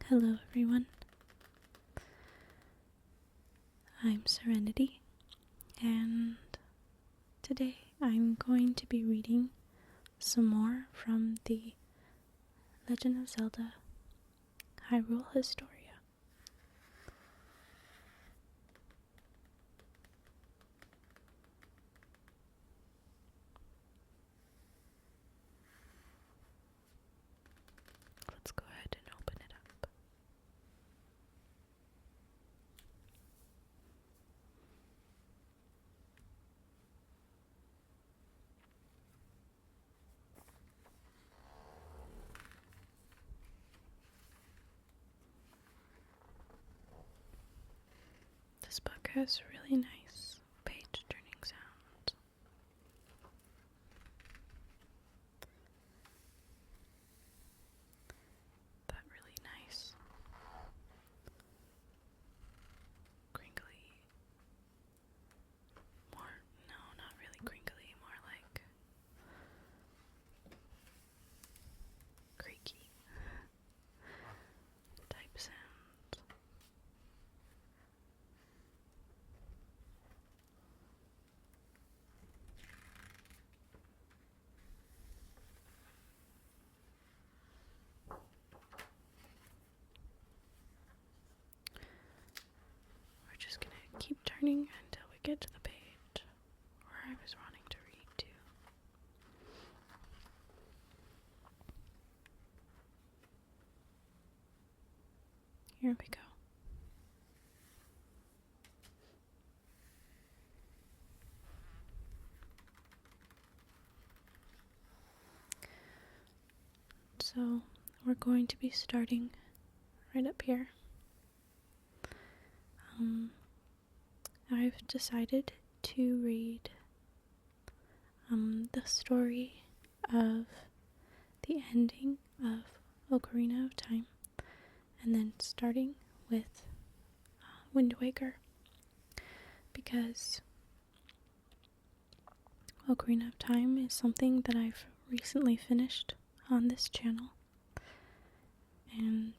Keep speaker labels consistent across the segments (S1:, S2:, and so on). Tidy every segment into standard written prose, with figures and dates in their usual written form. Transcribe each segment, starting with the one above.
S1: Hello everyone, I'm Serenity, and today I'm going to be reading some more from the Legend of Zelda Hyrule Historia. Let's go ahead and open it up. This book has really nice page turning sounds. That really nice crinkly, not really crinkly, more like creaky type sound. We're just gonna keep turning until we get to the page where I was wanting to read to. Here we go. So we're going to be starting right up here. I've decided to read the story of the ending of Ocarina of Time, and then starting with Wind Waker, because Ocarina of Time is something that I've recently finished on this channel, and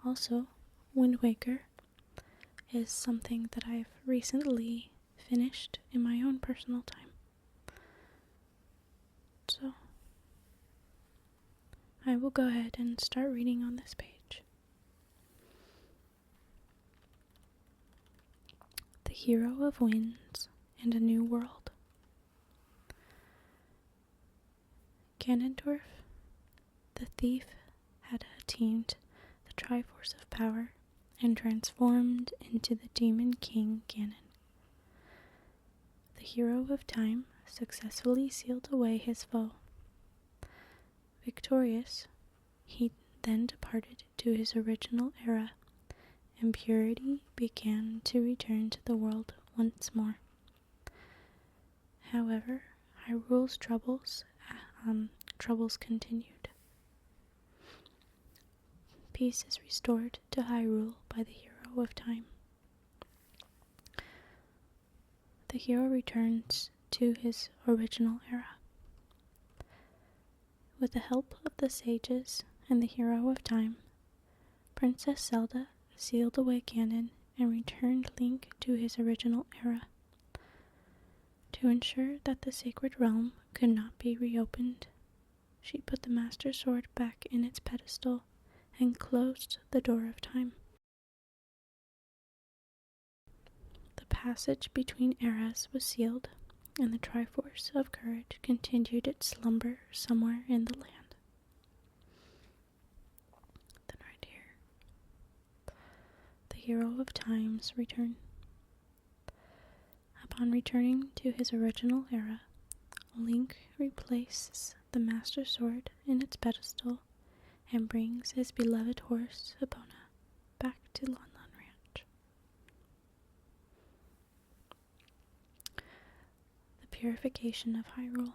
S1: also Wind Waker is something that I've recently finished in my own personal time. So I will go ahead and start reading on this page. The Hero of Winds and a New World. Ganondorf, the thief, had attained the Triforce of power and transformed into the Demon King Ganon. The Hero of Time successfully sealed away his foe. Victorious, he then departed to his original era, and purity began to return to the world once more. However, Hyrule's troubles continued. Peace is restored to Hyrule by the Hero of Time. The hero returns to his original era. With the help of the sages and the Hero of Time, Princess Zelda sealed away Ganon and returned Link to his original era. To ensure that the sacred realm could not be reopened, she put the Master Sword back in its pedestal and closed the door of time. The passage between eras was sealed, and the Triforce of Courage continued its slumber somewhere in the land. Then right here, the Hero of Time's return. Upon returning to his original era, Link replaces the Master Sword in its pedestal and brings his beloved horse, Epona, back to Lon Lon Ranch. The purification of Hyrule.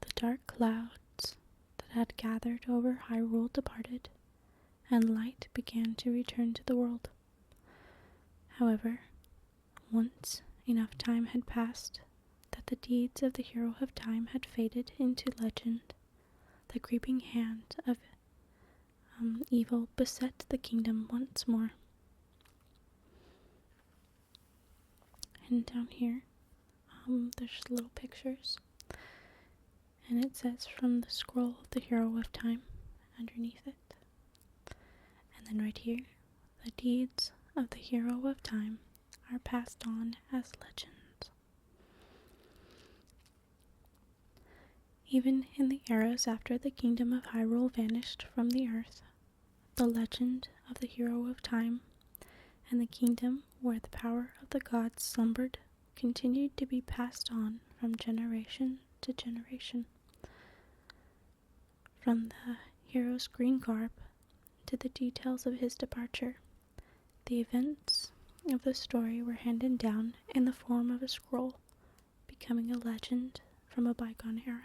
S1: The dark clouds that had gathered over Hyrule departed, and light began to return to the world. However, once enough time had passed that the deeds of the Hero of Time had faded into legend, the creeping hand of evil beset the kingdom once more. And down here, there's little pictures, and it says from the scroll of the Hero of Time underneath it. And then right here, the deeds of the Hero of Time are passed on as legends. Even in the eras after the kingdom of Hyrule vanished from the earth, the legend of the Hero of Time and the kingdom where the power of the gods slumbered continued to be passed on from generation to generation. From the hero's green garb to the details of his departure, the events of the story were handed down in the form of a scroll, becoming a legend from a bygone era.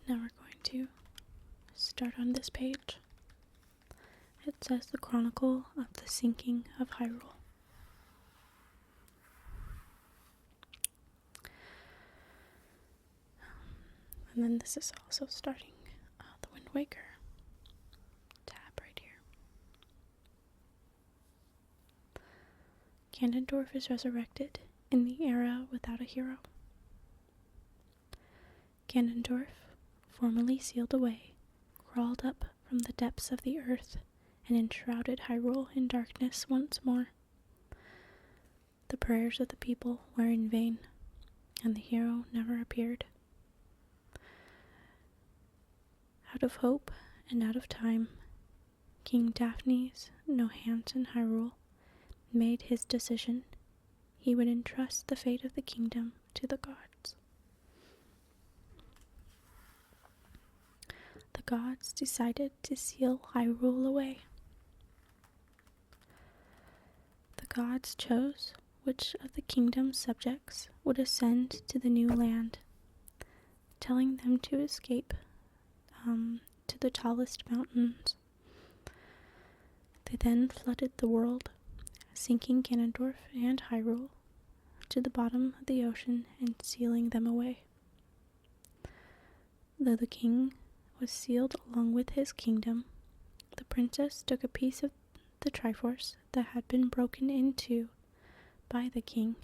S1: Now we're going to start on this page. It says the Chronicle of the Sinking of Hyrule. And then this is also starting the Wind Waker tab right here. Ganondorf is resurrected in the era without a hero. Ganondorf, formerly sealed away, crawled up from the depths of the earth and enshrouded Hyrule in darkness once more. The prayers of the people were in vain, and the hero never appeared. Out of hope and out of time, King Daphne's no hands in Hyrule made his decision. He would entrust the fate of the kingdom to the gods. The gods decided to seal Hyrule away. The gods chose which of the kingdom's subjects would ascend to the new land, telling them to escape to the tallest mountains. They then flooded the world, sinking Ganondorf and Hyrule to the bottom of the ocean and sealing them away. Though the king was sealed along with his kingdom, the princess took a piece of the Triforce that had been broken into by the king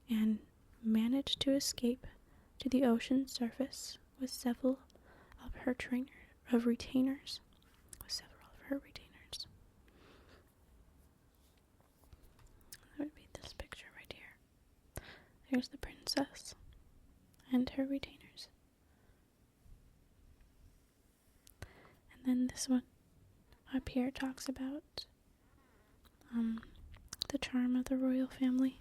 S1: and managed to escape to the ocean's surface with several of her retainers. That would be this picture right here. There's the princess and her retainers. And then this one up here talks about the charm of the royal family,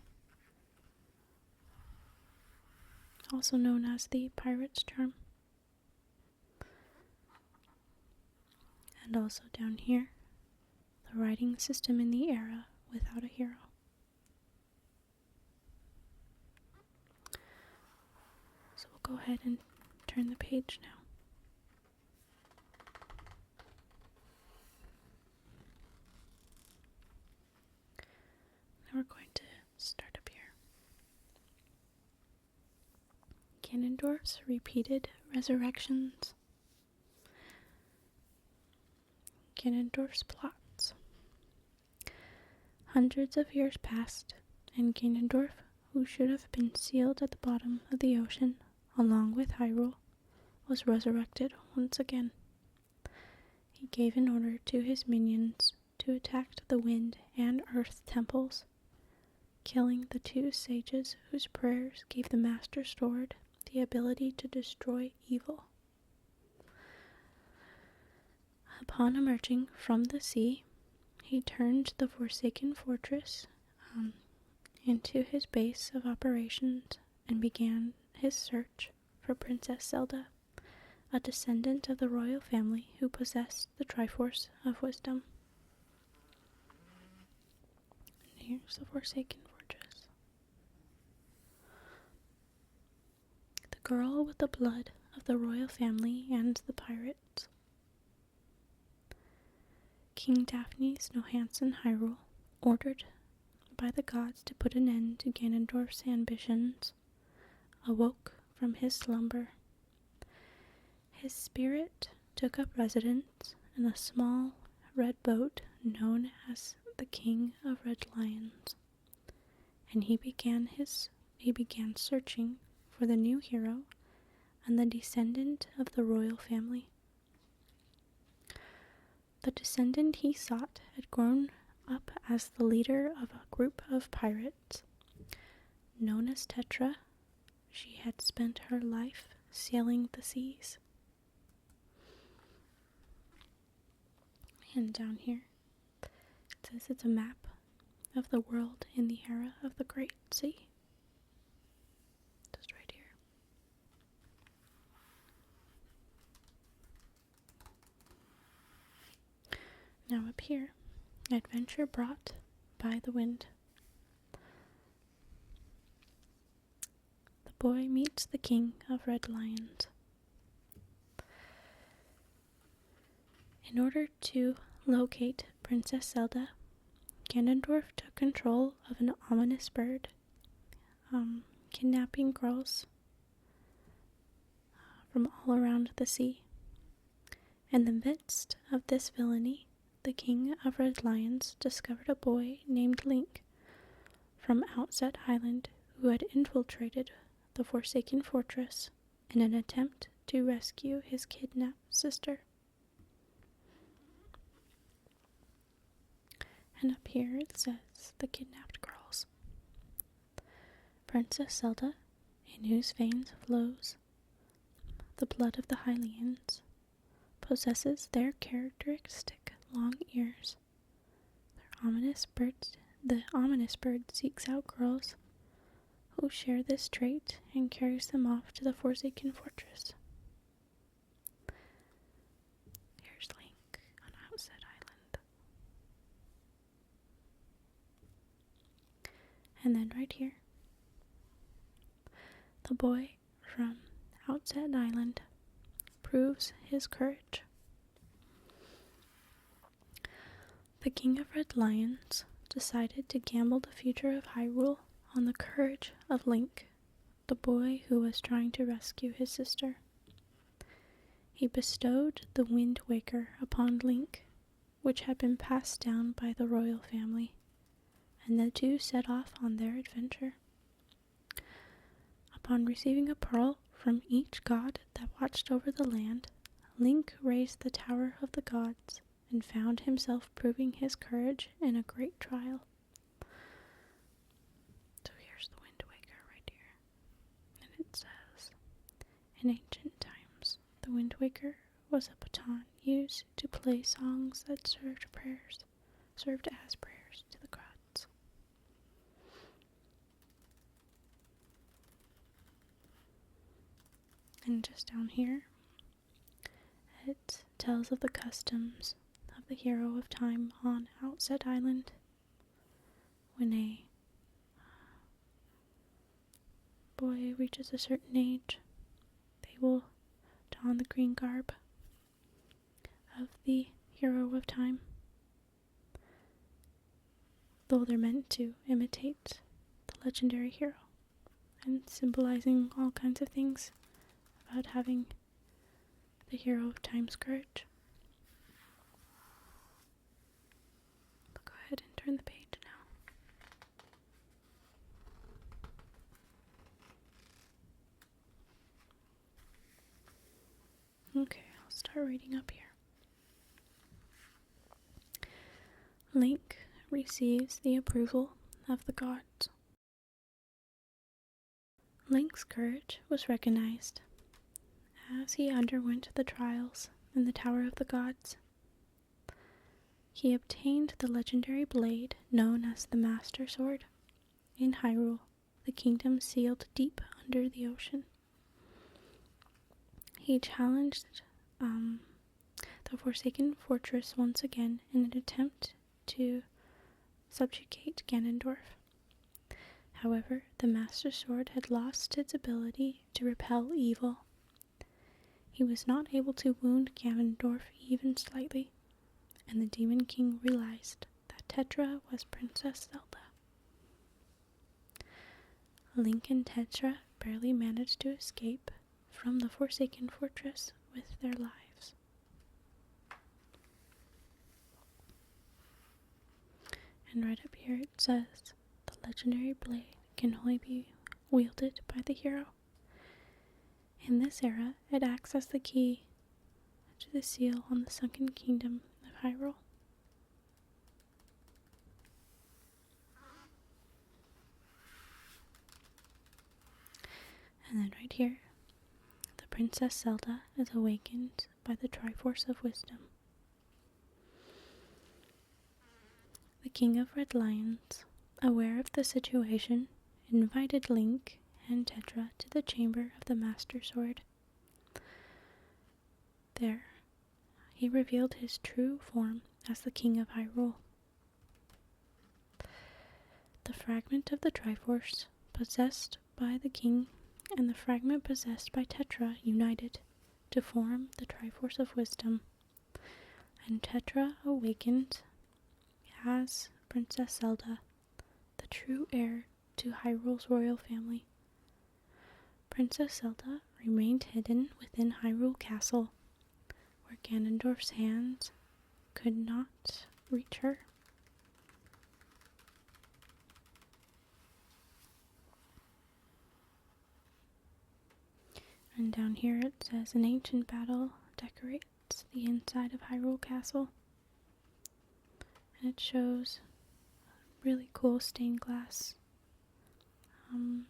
S1: also known as the pirate's charm. And also down here, the writing system in the era without a hero. So we'll go ahead and turn the page now. Now we're going to start up here. Ganondorf's repeated resurrections. Ganondorf's plots. Hundreds of years passed, and Ganondorf, who should have been sealed at the bottom of the ocean, along with Hyrule, was resurrected once again. He gave an order to his minions to attack the wind and earth temples, killing the two sages whose prayers gave the Master Sword the ability to destroy evil. Upon emerging from the sea, he turned the Forsaken Fortress into his base of operations and began his search for Princess Zelda, a descendant of the royal family who possessed the Triforce of Wisdom. And here's the Forsaken Fortress. The girl with the blood of the royal family and the pirates. King Daphne's no hands in Hyrule, ordered by the gods to put an end to Ganondorf's ambitions, awoke from his slumber. His spirit took up residence in a small red boat known as the King of Red Lions, and he began searching for the new hero and the descendant of the royal family. The descendant he sought had grown up as the leader of a group of pirates. Known as Tetra, she had spent her life sailing the seas. And down here, it says it's a map of the world in the era of the Great Sea. Just right here. Now up here, adventure brought by the wind. The boy meets the King of Red Lions. In order to locate Princess Zelda, Ganondorf took control of an ominous bird, kidnapping girls from all around the sea. In the midst of this villainy, the King of Red Lions discovered a boy named Link from Outset Island who had infiltrated the Forsaken Fortress in an attempt to rescue his kidnapped sister. And up here it says the kidnapped girls. Princess Zelda, in whose veins flows the blood of the Hylians, possesses their characteristic long ears. The ominous bird seeks out girls who share this trait and carries them off to the Forsaken Fortress. Here's Link on Outset Island. And then right here, the boy from Outset Island proves his courage. The King of Red Lions decided to gamble the future of Hyrule on the courage of Link, the boy who was trying to rescue his sister. He bestowed the Wind Waker upon Link, which had been passed down by the royal family, and the two set off on their adventure. Upon receiving a pearl from each god that watched over the land, Link raised the Tower of the Gods and found himself proving his courage in a great trial. So here's the Wind Waker right here. And it says, in ancient times, the Wind Waker was a baton used to play songs that served as prayers to the gods. And just down here, it tells of the customs of the hero of time on Outset Island. When a boy reaches a certain age, they will don the green garb of the hero of time, though they're meant to imitate the legendary hero and symbolizing all kinds of things about having the hero of time's courage. I'll go ahead and turn the page now. Okay, I'll start reading up here. Link receives the approval of the gods. Link's courage was recognized as he underwent the trials in the Tower of the Gods. He obtained the legendary blade known as the Master Sword in Hyrule, the kingdom sealed deep under the ocean. He challenged the Forsaken Fortress once again in an attempt to subjugate Ganondorf. However, the Master Sword had lost its ability to repel evil. He was not able to wound Ganondorf even slightly, and the Demon King realized that Tetra was Princess Zelda. Link and Tetra barely managed to escape from the Forsaken Fortress with their lives. And right up here it says, the legendary blade can only be wielded by the hero. In this era, it acts as the key to the seal on the sunken kingdom of Hyrule. And then right here, the Princess Zelda is awakened by the Triforce of Wisdom. The King of Red Lions, aware of the situation, invited Link and Tetra to the chamber of the Master Sword. There, he revealed his true form as the King of Hyrule. The fragment of the Triforce possessed by the King and the fragment possessed by Tetra united to form the Triforce of Wisdom, and Tetra awakened as Princess Zelda, the true heir to Hyrule's royal family. Princess Zelda remained hidden within Hyrule Castle, where Ganondorf's hands could not reach her. And down here it says, an ancient battle decorates the inside of Hyrule Castle. And it shows really cool stained glass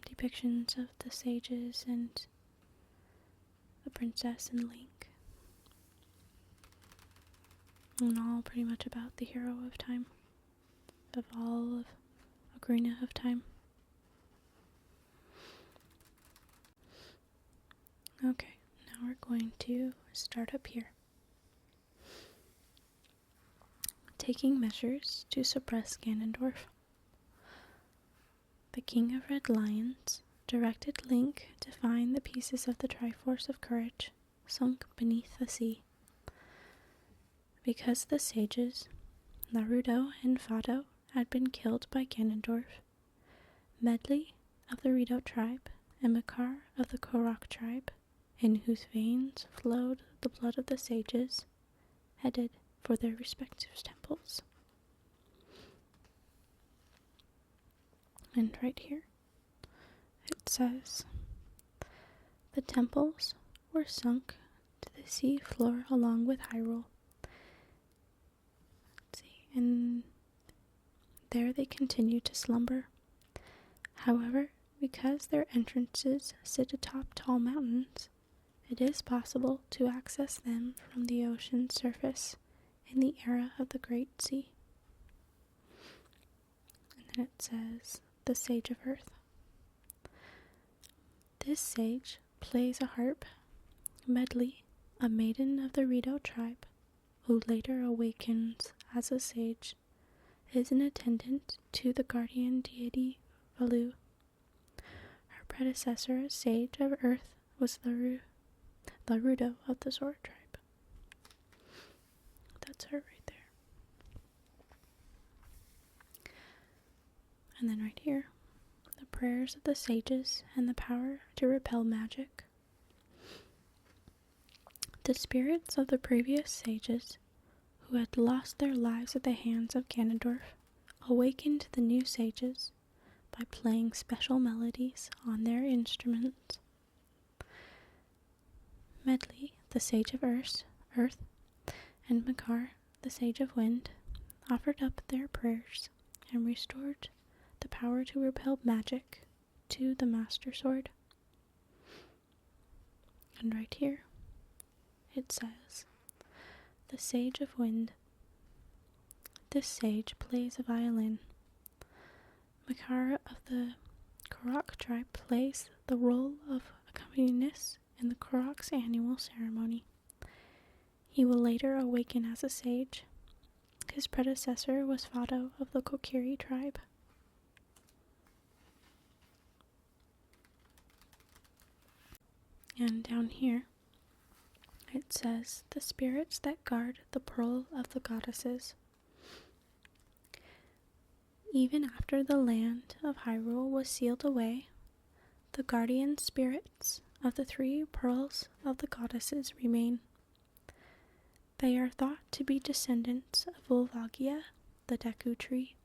S1: depictions of the sages and the princess and Link. And all pretty much about the hero of time, of all of Ocarina of Time. Okay, now we're going to start up here. Taking measures to suppress Ganondorf. The King of Red Lions directed Link to find the pieces of the Triforce of Courage sunk beneath the sea. Because the sages, Naruto and Fado, had been killed by Ganondorf, Medli of the Rito tribe and Makar of the Korok tribe, in whose veins flowed the blood of the sages, headed for their respective temples. And right here, it says, the temples were sunk to the sea floor along with Hyrule. Let's see, and there they continue to slumber. However, because their entrances sit atop tall mountains, it is possible to access them from the ocean's surface in the era of the Great Sea. And then it says, the Sage of Earth. This sage plays a harp. Medli, a maiden of the Rito tribe, who later awakens as a sage, is an attendant to the guardian deity Valu. Her predecessor as Sage of Earth was Larudo of the Sword tribe. That's her right there. And then right here, the prayers of the sages and the power to repel magic. The spirits of the previous sages, who had lost their lives at the hands of Ganondorf, awakened the new sages by playing special melodies on their instruments. Medli, the Sage of Earth, and Makar, the Sage of Wind, offered up their prayers and restored the power to repel magic to the Master Sword. And right here, it says, the Sage of Wind. This sage plays a violin. Makar of the Korok tribe plays the role of accompanist in the Korok's annual ceremony. He will later awaken as a sage. His predecessor was Fado of the Kokiri tribe. And down here, it says, the spirits that guard the pearl of the goddesses. Even after the land of Hyrule was sealed away, the guardian spirits of the three pearls of the goddesses remain. They are thought to be descendants of Volvagia, the Deku Tree,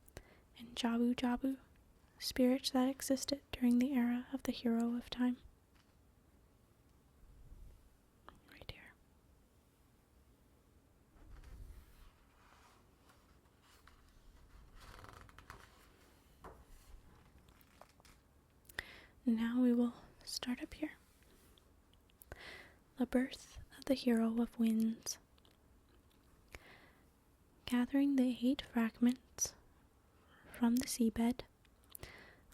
S1: and Jabu Jabu, spirits that existed during the era of the Hero of Time. Right here. Now we will start up here. The birth of the Hero of Winds. Gathering the 8 fragments from the seabed,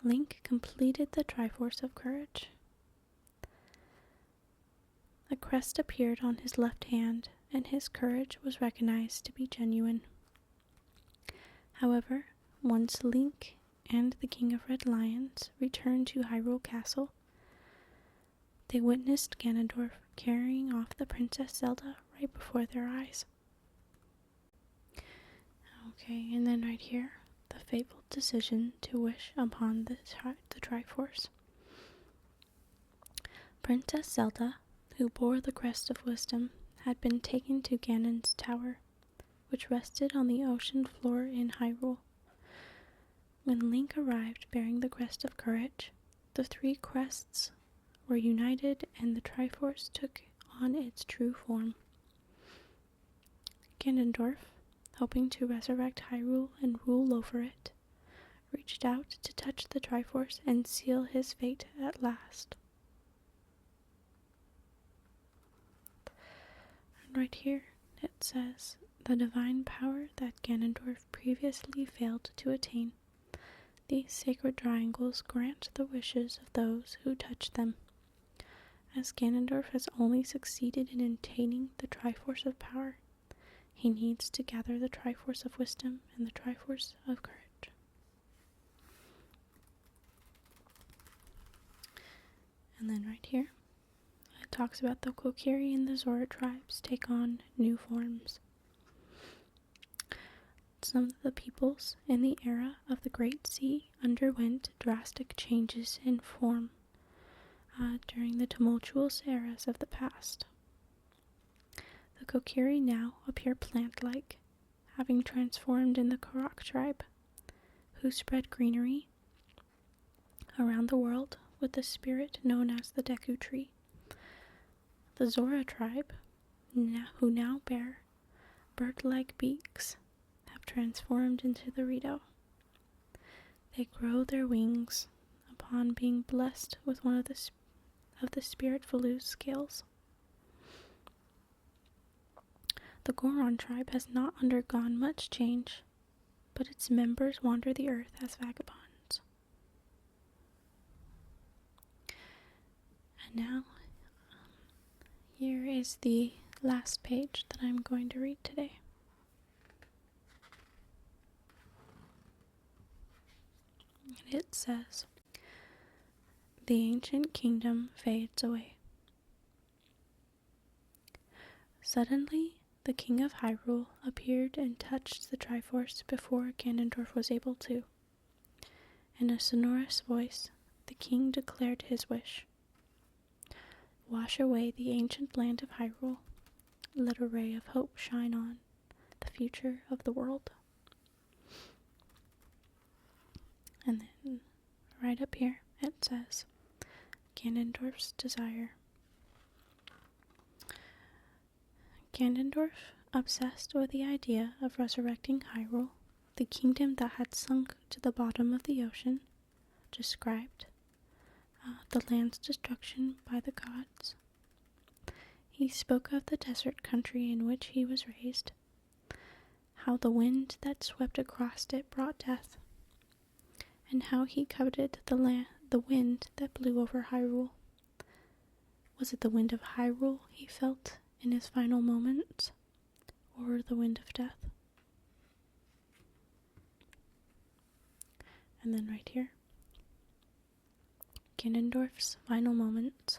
S1: Link completed the Triforce of Courage. A crest appeared on his left hand, and his courage was recognized to be genuine. However, once Link and the King of Red Lions returned to Hyrule Castle, they witnessed Ganondorf carrying off the Princess Zelda right before their eyes. Okay, and then right here, the fateful decision to wish upon the Triforce. Princess Zelda, who bore the crest of wisdom, had been taken to Ganon's tower, which rested on the ocean floor in Hyrule. When Link arrived bearing the crest of courage, the 3 crests were united and the Triforce took on its true form. Ganondorf, hoping to resurrect Hyrule and rule over it, reached out to touch the Triforce and seal his fate at last. And right here it says, the divine power that Ganondorf previously failed to attain. These sacred triangles grant the wishes of those who touch them. As Ganondorf has only succeeded in attaining the Triforce of Power, he needs to gather the Triforce of Wisdom and the Triforce of Courage. And then right here, it talks about the Kokiri and the Zora tribes take on new forms. Some of the peoples in the era of the Great Sea underwent drastic changes in form during the tumultuous eras of the past. The Kokiri now appear plant-like, having transformed in the Korok tribe, who spread greenery around the world with the spirit known as the Deku Tree. The Zora tribe, who now bear bird-like beaks, have transformed into the Rito. They grow their wings upon being blessed with one of the Spirit Valu's scales. The Goron tribe has not undergone much change, but its members wander the earth as vagabonds. And now, here is the last page that I'm going to read today. And it says, the ancient kingdom fades away. Suddenly, the King of Hyrule appeared and touched the Triforce before Ganondorf was able to. In a sonorous voice, the king declared his wish. Wash away the ancient land of Hyrule. Let a ray of hope shine on the future of the world. And then, right up here, it says, Ganondorf's desire. Ganondorf, obsessed with the idea of resurrecting Hyrule, the kingdom that had sunk to the bottom of the ocean, described the land's destruction by the gods. He spoke of the desert country in which he was raised, how the wind that swept across it brought death, and how he coveted the wind that blew over Hyrule. Was it the wind of Hyrule he felt in his final moments, or the wind of death? And then right here, Ganondorf's final moments.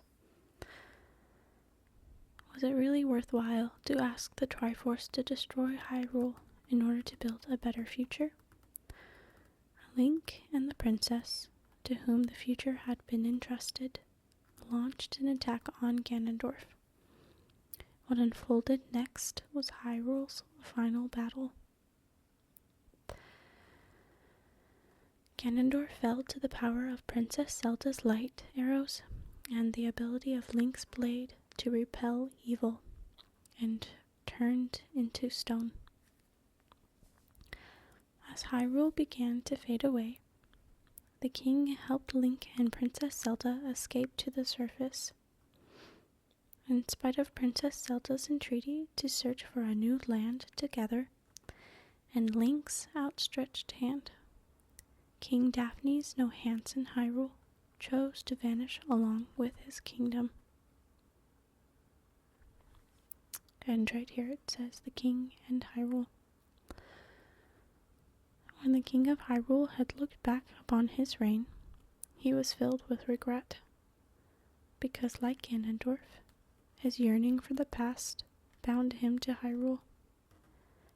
S1: Was it really worthwhile to ask the Triforce to destroy Hyrule in order to build a better future? Link and the princess, to whom the future had been entrusted, launched an attack on Ganondorf. What unfolded next was Hyrule's final battle. Ganondorf fell to the power of Princess Zelda's light arrows and the ability of Link's blade to repel evil, and turned into stone. As Hyrule began to fade away, the king helped Link and Princess Zelda escape to the surface. In spite of Princess Zelda's entreaty to search for a new land together, and Link's outstretched hand, King Daphne's no hands in Hyrule chose to vanish along with his kingdom. And right here it says the king and Hyrule. When the king of Hyrule had looked back upon his reign, he was filled with regret, because like Ganondorf, his yearning for the past bound him to Hyrule.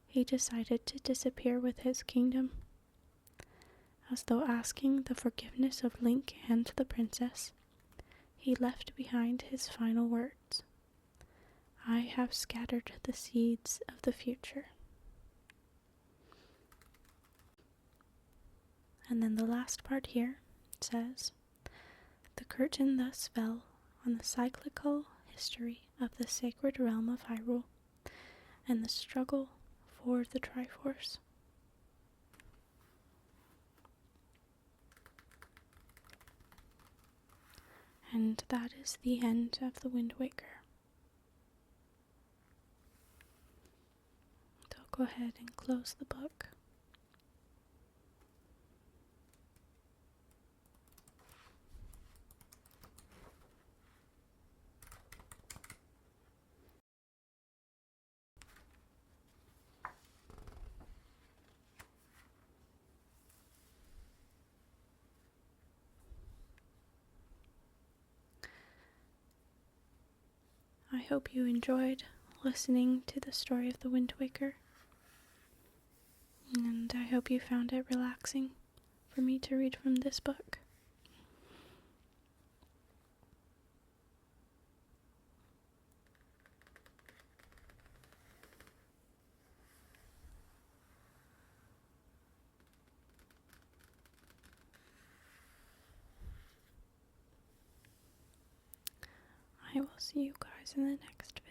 S1: He decided to disappear with his kingdom. As though asking the forgiveness of Link and the princess, he left behind his final words: "I have scattered the seeds of the future." And then the last part here says, "The curtain thus fell on the cyclical history of the sacred realm of Hyrule and the struggle for the Triforce." And that is the end of The Wind Waker. So I'll go ahead and close the book. I hope you enjoyed listening to the story of The Wind Waker, and I hope you found it relaxing for me to read from this book. I will see you guys in the next video.